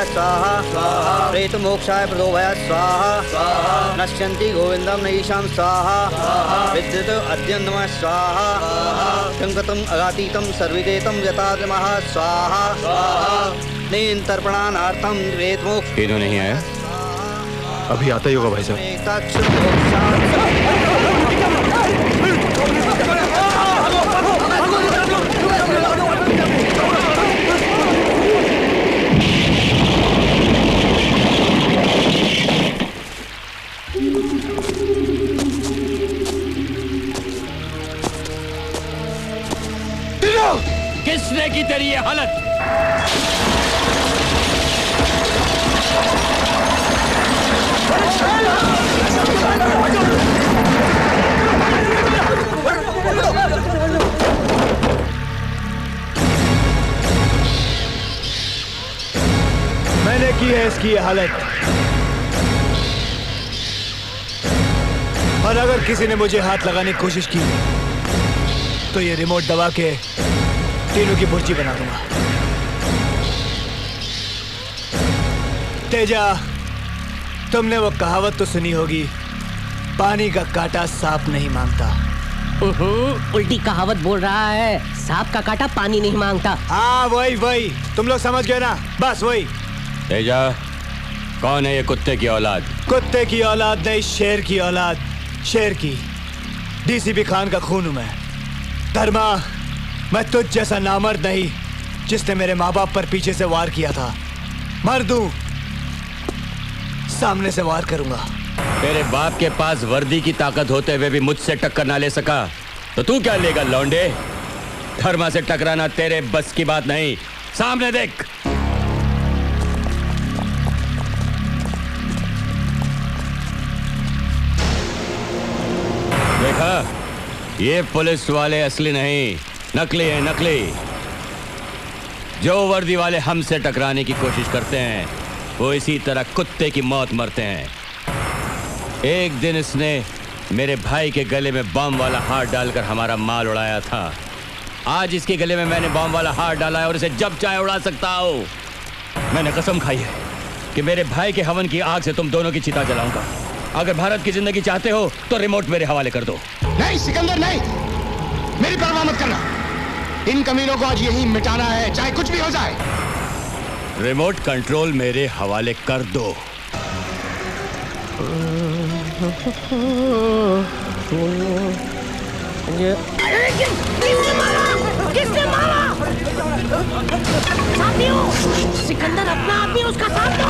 प्रदोभयात् स्वाहा प्रेतमोक्षाय प्रदोभयात् स्वाहा नश्यन्ति गोविन्दं नैषां स्वाहा विद्युत् अद्यन्नमः स्वाहा शङ्कतम् अगातीतं सर्विदेतं यताद्रमः स्वाहा नेन्तर्पणानार्थं प्रेतमोक्ष। इन्हों नहीं आया? अभी आता ही होगा भाई साहब। किसने की तेरी ये हालत? मैंने की है इसकी ये हालत। और अगर किसी ने मुझे हाथ लगाने की कोशिश की तो ये रिमोट दबा के तीनों की भुर्जी बना दूंगा। तेजा, तुमने वो कहावत तो सुनी होगी, पानी का कांटा सांप नहीं मांगता। उल्टी कहावत बोल रहा है, सांप का कांटा पानी नहीं मांगता। हाँ वही तुम लोग समझ गए ना, बस वही। तेजा, कौन है ये कुत्ते की औलाद? कुत्ते की औलाद नहीं, शेर की औलाद। शेर की। डीसीपी खान का खून हूं मैं। धर्मा, मैं तुझ जैसा नामर्द नहीं जिसने मेरे माँ बाप पर पीछे से वार किया था। मर दूं, सामने से वार करूंगा। तेरे बाप के पास वर्दी की ताकत होते हुए भी मुझसे टक्कर ना ले सका तो तू क्या लेगा लौंडे? धर्मा से टकराना तेरे बस की बात नहीं। सामने देख। देखा, ये पुलिस वाले असली नहीं, नकली है, नकली। जो वर्दी वाले हमसे टकराने की कोशिश करते हैं वो इसी तरह कुत्ते की मौत मरते हैं। एक दिन इसने मेरे भाई के गले में बम वाला हार डालकर हमारा माल उड़ाया था। आज इसके गले में मैंने बम वाला हार डाला है और इसे जब चाहे उड़ा सकता हूं। मैंने कसम खाई है कि मेरे भाई के हवन की आग से तुम दोनों की चिता जलाऊंगा। अगर भारत की जिंदगी चाहते हो तो रिमोट मेरे हवाले कर दो। नहीं सिकंदर, नहीं, मेरी परवाह मत करना। इन कमीनों को आज यहीं मिटाना है, चाहे कुछ भी हो जाए। रिमोट कंट्रोल मेरे हवाले कर दो। किसने मारा? किसने मारा? साथियों, सिकंदर अपना आदमी, उसका साथ दो।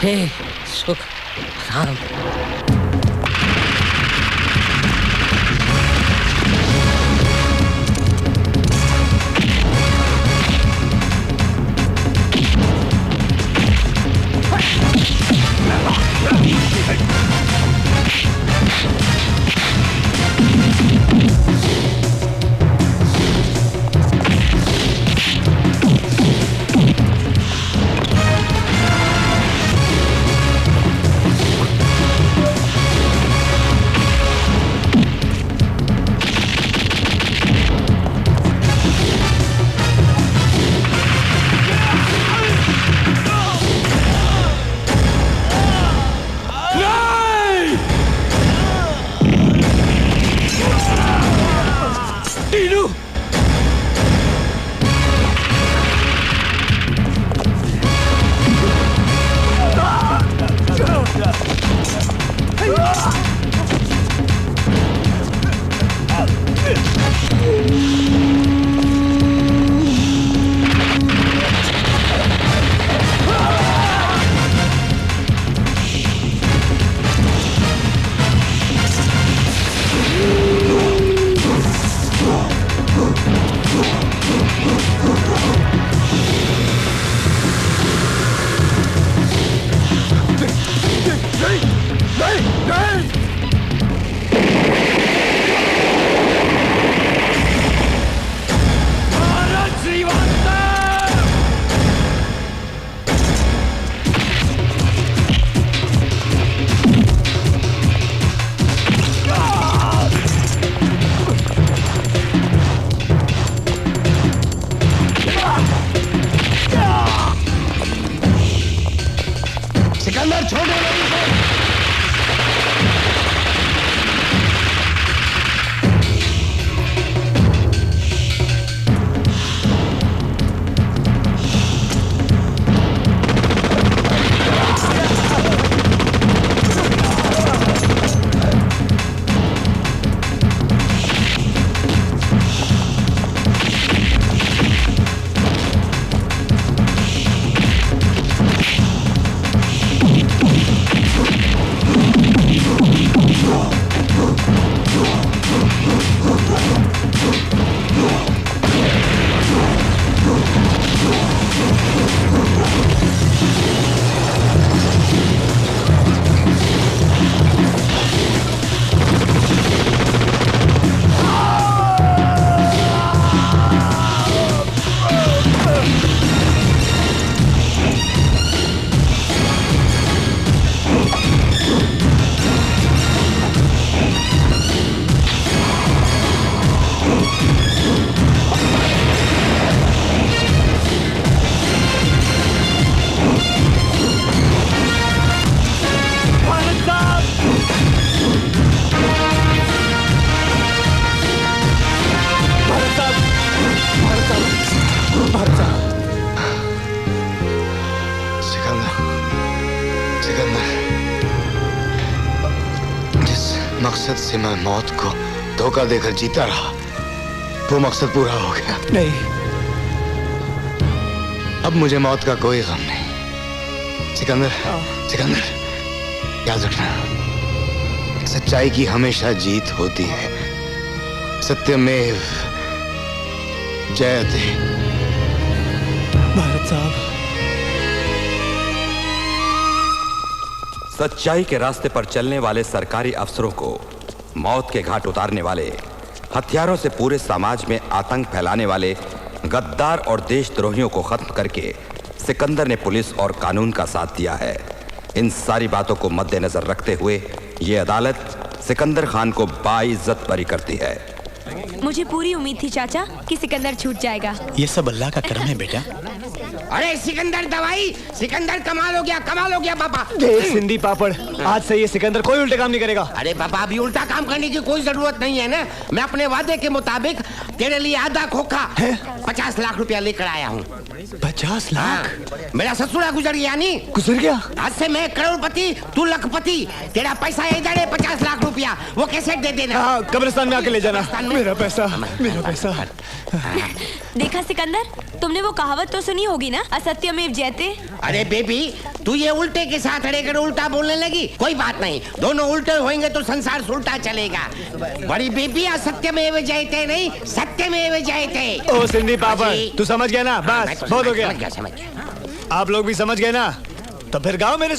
हे सुख राम। सिकंदर छोड़ो नहीं इसे। मकसद से मैं मौत को धोखा देकर जीता रहा, वो मकसद पूरा हो गया। नहीं, अब मुझे मौत का कोई गम नहीं। सिकंदर, सिकंदर, याद रखना, सच्चाई की हमेशा जीत होती है। सत्यमेव जयते। भारत साहब, सच्चाई के रास्ते पर चलने वाले सरकारी अफसरों को मौत के घाट उतारने वाले, हथियारों से पूरे समाज में आतंक फैलाने वाले गद्दार और देशद्रोहियों को खत्म करके सिकंदर ने पुलिस और कानून का साथ दिया है। इन सारी बातों को मद्देनजर रखते हुए ये अदालत सिकंदर खान को बाइज्जत बरी करती है। मुझे पूरी उम्मीद थी चाचा कि सिकंदर छूट जाएगा। ये सब अल्लाह का करम है बेटा। अरे सिकंदर दवाई, सिकंदर कमाल हो गया पापा। सिंधी पापड़, आज से ये सिकंदर कोई उल्टे काम नहीं करेगा। अरे पापा, अभी उल्टा काम करने की कोई जरूरत नहीं है ना। मैं अपने वादे के मुताबिक तेरे लिए आधा खोखा 50 लाख रुपया लेकर आया हूँ। 50 लाख? मेरा ससुरा गुजर गया नहीं? गुजर गया? आज से मैं करोड़पति, तू लखपति। तेरा पैसा इधर है 50 लाख रुपया, वो कैसे दे देना। हाँ, कब्रिस्तान में आके ले जाना। मेरा पैसा, मेरा पैसा। देखा सिकंदर, तुमने वो कहावत तो सुनी होगी ना, असत्यमेव जयते। अरे बेबी, तू ये उल्टे के साथ अड़ेकर उल्टा बोलने लगी। कोई बात नहीं, दोनों उल्टे होंगे तो संसार सुलटा चलेगा। बड़ी बेबिया सत्यमेव जयते नहीं, सत्यमेव जयते। ओ सिंधी पापड़, तू समझ गया ना? मैं बस तो बहुत हो गया। समझ गया। आप लोग भी समझ गए ना? तो फिर गाओ मेरे